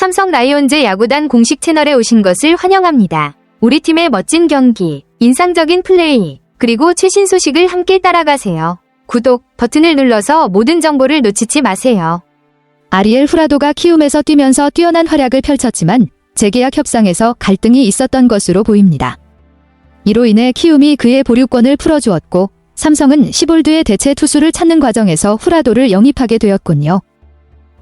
삼성 라이온즈 야구단 공식 채널에 오신 것을 환영합니다. 우리 팀의 멋진 경기, 인상적인 플레이, 그리고 최신 소식을 함께 따라가세요. 구독 버튼을 눌러서 모든 정보를 놓치지 마세요. 아리엘 후라도가 키움에서 뛰면서 뛰어난 활약을 펼쳤지만 재계약 협상에서 갈등이 있었던 것으로 보입니다. 이로 인해 키움이 그의 보류권을 풀어주었고 삼성은 시볼드의 대체 투수를 찾는 과정에서 후라도를 영입하게 되었군요.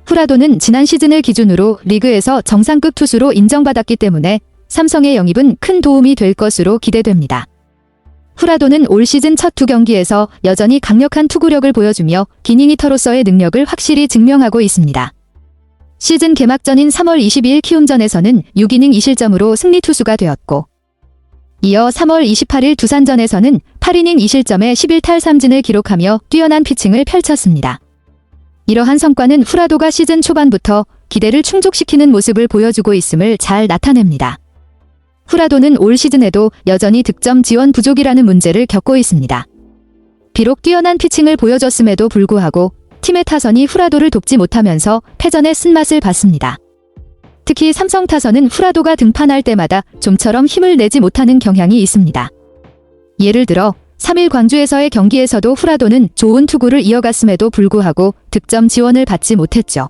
후라도는 지난 시즌을 기준으로 리그에서 정상급 투수로 인정받았기 때문에 삼성의 영입은 큰 도움이 될 것으로 기대됩니다. 후라도는 올 시즌 첫 두 경기에서 여전히 강력한 투구력을 보여주며 기닝 히터로서의 능력을 확실히 증명하고 있습니다. 시즌 개막전인 3월 22일 키움전에서는 6이닝 2실점으로 승리 투수가 되었고 이어 3월 28일 두산전에서는 8이닝 2실점에 11탈 3진을 기록하며 뛰어난 피칭을 펼쳤습니다. 이러한 성과는 후라도가 시즌 초반부터 기대를 충족시키는 모습을 보여주고 있음을 잘 나타냅니다. 후라도는 올 시즌에도 여전히 득점 지원 부족이라는 문제를 겪고 있습니다. 비록 뛰어난 피칭을 보여줬음에도 불구하고 팀의 타선이 후라도를 돕지 못하면서 패전의 쓴맛을 봤습니다. 특히 삼성 타선은 후라도가 등판할 때마다 좀처럼 힘을 내지 못하는 경향이 있습니다. 예를 들어 3일 광주에서의 경기에서도 후라도는 좋은 투구를 이어갔음에도 불구하고 득점 지원을 받지 못했죠.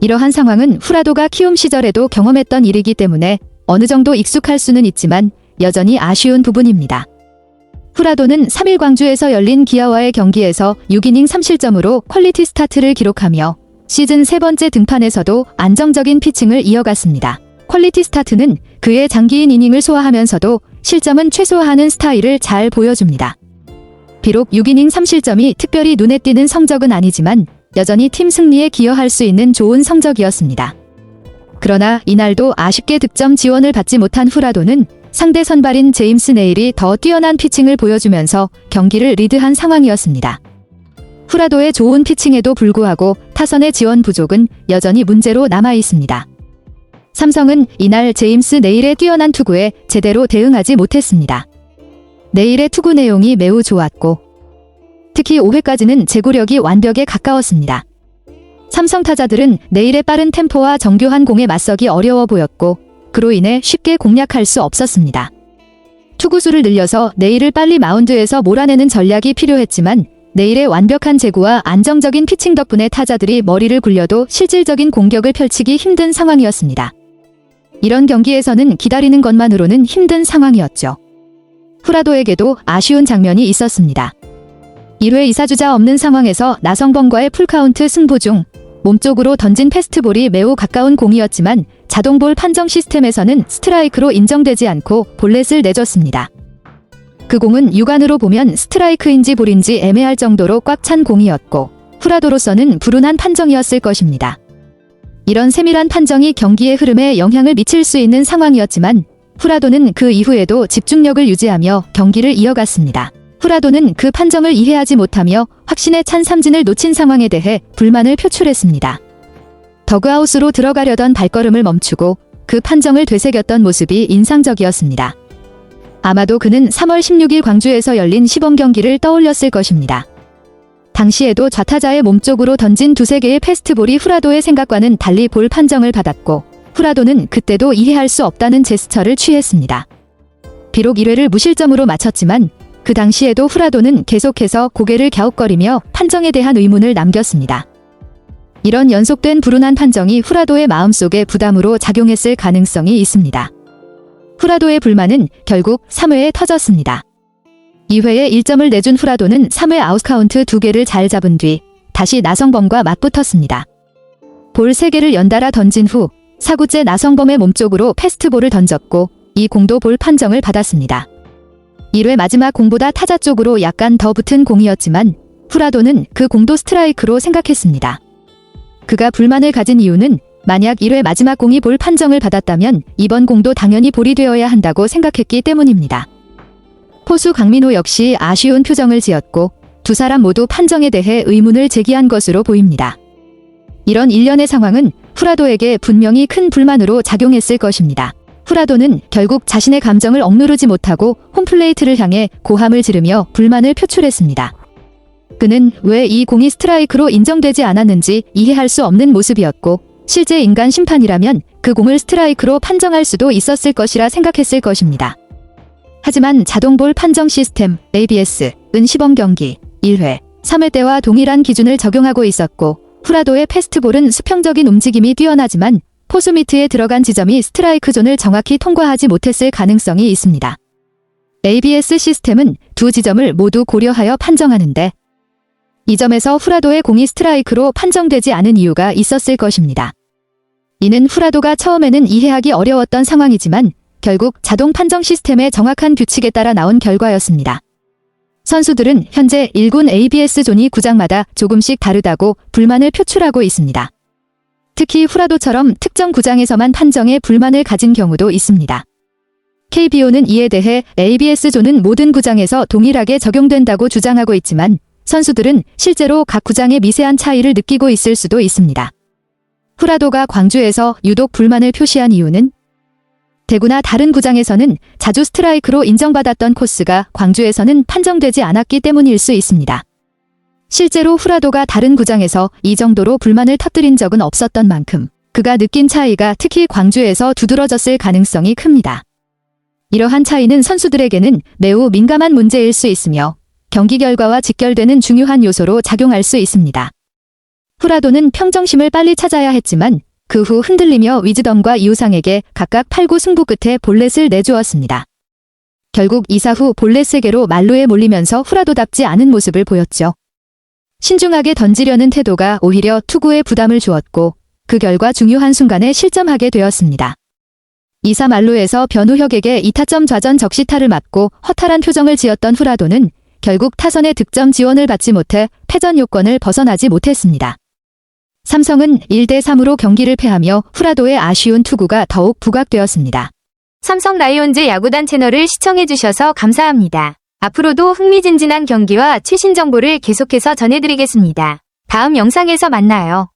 이러한 상황은 후라도가 키움 시절에도 경험했던 일이기 때문에 어느 정도 익숙할 수는 있지만 여전히 아쉬운 부분입니다. 후라도는 3일 광주에서 열린 기아와의 경기에서 6이닝 3실점으로 퀄리티 스타트를 기록하며 시즌 세 번째 등판에서도 안정적인 피칭을 이어갔습니다. 퀄리티 스타트는 그의 장기인 이닝을 소화하면서도 실점은 최소화하는 스타일을 잘 보여줍니다. 비록 6이닝 3실점이 특별히 눈에 띄는 성적은 아니지만 여전히 팀 승리에 기여할 수 있는 좋은 성적이었습니다. 그러나 이날도 아쉽게 득점 지원을 받지 못한 후라도는 상대 선발인 제임스 네일이 더 뛰어난 피칭을 보여주면서 경기를 리드한 상황이었습니다. 후라도의 좋은 피칭에도 불구하고 타선의 지원 부족은 여전히 문제로 남아 있습니다. 삼성은 이날 제임스 네일의 뛰어난 투구에 제대로 대응하지 못했습니다. 네일의 투구 내용이 매우 좋았고 특히 5회까지는 제구력이 완벽에 가까웠습니다. 삼성 타자들은 네일의 빠른 템포와 정교한 공에 맞서기 어려워 보였고 그로 인해 쉽게 공략할 수 없었습니다. 투구수를 늘려서 네일을 빨리 마운드에서 몰아내는 전략이 필요했지만 네일의 완벽한 제구와 안정적인 피칭 덕분에 타자들이 머리를 굴려도 실질적인 공격을 펼치기 힘든 상황이었습니다. 이런 경기에서는 기다리는 것만으로는 힘든 상황이었죠. 후라도에게도 아쉬운 장면이 있었습니다. 1회 2사주자 없는 상황에서 나성범과의 풀카운트 승부 중 몸쪽으로 던진 패스트볼이 매우 가까운 공이었지만 자동볼 판정 시스템에서는 스트라이크로 인정되지 않고 볼넷을 내줬습니다. 그 공은 육안으로 보면 스트라이크인지 볼인지 애매할 정도로 꽉 찬 공이었고 후라도로서는 불운한 판정이었을 것입니다. 이런 세밀한 판정이 경기의 흐름에 영향을 미칠 수 있는 상황이었지만 후라도는 그 이후에도 집중력을 유지하며 경기를 이어갔습니다. 후라도는 그 판정을 이해하지 못하며 확신에 찬 삼진을 놓친 상황에 대해 불만을 표출했습니다. 더그아웃으로 들어가려던 발걸음을 멈추고 그 판정을 되새겼던 모습이 인상적이었습니다. 아마도 그는 3월 16일 광주에서 열린 시범 경기를 떠올렸을 것입니다. 당시에도 좌타자의 몸쪽으로 던진 두세 개의 패스트볼이 후라도의 생각과는 달리 볼 판정을 받았고 후라도는 그때도 이해할 수 없다는 제스처를 취했습니다. 비록 1회를 무실점으로 마쳤지만 그 당시에도 후라도는 계속해서 고개를 갸웃거리며 판정에 대한 의문을 남겼습니다. 이런 연속된 불운한 판정이 후라도의 마음속에 부담으로 작용했을 가능성이 있습니다. 후라도의 불만은 결국 3회에 터졌습니다. 2회에 1점을 내준 후라도는 3회 아웃카운트 2개를 잘 잡은 뒤 다시 나성범과 맞붙었습니다. 볼 3개를 연달아 던진 후 4구째 나성범의 몸쪽으로 패스트볼을 던졌고 이 공도 볼 판정을 받았습니다. 1회 마지막 공보다 타자 쪽으로 약간 더 붙은 공이었지만 후라도는 그 공도 스트라이크로 생각했습니다. 그가 불만을 가진 이유는 만약 1회 마지막 공이 볼 판정을 받았다면 이번 공도 당연히 볼이 되어야 한다고 생각했기 때문입니다. 포수 강민호 역시 아쉬운 표정을 지었고 두 사람 모두 판정에 대해 의문을 제기한 것으로 보입니다. 이런 일련의 상황은 후라도에게 분명히 큰 불만으로 작용했을 것입니다. 후라도는 결국 자신의 감정을 억누르지 못하고 홈플레이트를 향해 고함을 지르며 불만을 표출했습니다. 그는 왜 이 공이 스트라이크로 인정되지 않았는지 이해할 수 없는 모습이었고 실제 인간 심판이라면 그 공을 스트라이크로 판정할 수도 있었을 것이라 생각했을 것입니다. 하지만 자동볼 판정 시스템 ABS은 시범 경기 1회, 3회 때와 동일한 기준을 적용하고 있었고 후라도의 패스트볼은 수평적인 움직임이 뛰어나지만 포수 미트에 들어간 지점이 스트라이크 존을 정확히 통과하지 못했을 가능성이 있습니다. ABS 시스템은 두 지점을 모두 고려하여 판정하는데 이 점에서 후라도의 공이 스트라이크로 판정되지 않은 이유가 있었을 것입니다. 이는 후라도가 처음에는 이해하기 어려웠던 상황이지만 결국 자동 판정 시스템의 정확한 규칙에 따라 나온 결과였습니다. 선수들은 현재 1군 ABS 존이 구장마다 조금씩 다르다고 불만을 표출하고 있습니다. 특히 후라도처럼 특정 구장에서만 판정에 불만을 가진 경우도 있습니다. KBO는 이에 대해 ABS 존은 모든 구장에서 동일하게 적용된다고 주장하고 있지만 선수들은 실제로 각 구장의 미세한 차이를 느끼고 있을 수도 있습니다. 후라도가 광주에서 유독 불만을 표시한 이유는 대구나 다른 구장에서는 자주 스트라이크로 인정받았던 코스가 광주에서는 판정되지 않았기 때문일 수 있습니다. 실제로 후라도가 다른 구장에서 이 정도로 불만을 터뜨린 적은 없었던 만큼 그가 느낀 차이가 특히 광주에서 두드러졌을 가능성이 큽니다. 이러한 차이는 선수들에게는 매우 민감한 문제일 수 있으며 경기 결과와 직결되는 중요한 요소로 작용할 수 있습니다. 후라도는 평정심을 빨리 찾아야 했지만 그 후 흔들리며 위즈덤과 이우상에게 각각 8구 승부 끝에 볼넷을 내주었습니다. 결국 2사 후 볼넷 3개로 만루에 몰리면서 후라도답지 않은 모습을 보였죠. 신중하게 던지려는 태도가 오히려 투구에 부담을 주었고 그 결과 중요한 순간에 실점하게 되었습니다. 2사 만루에서 변우혁에게 2타점 좌전 적시타를 맞고 허탈한 표정을 지었던 후라도는 결국 타선의 득점 지원을 받지 못해 패전 요건을 벗어나지 못했습니다. 삼성은 1대3으로 경기를 패하며 후라도의 아쉬운 투구가 더욱 부각되었습니다. 삼성 라이온즈 야구단 채널을 시청해주셔서 감사합니다. 앞으로도 흥미진진한 경기와 최신 정보를 계속해서 전해드리겠습니다. 다음 영상에서 만나요.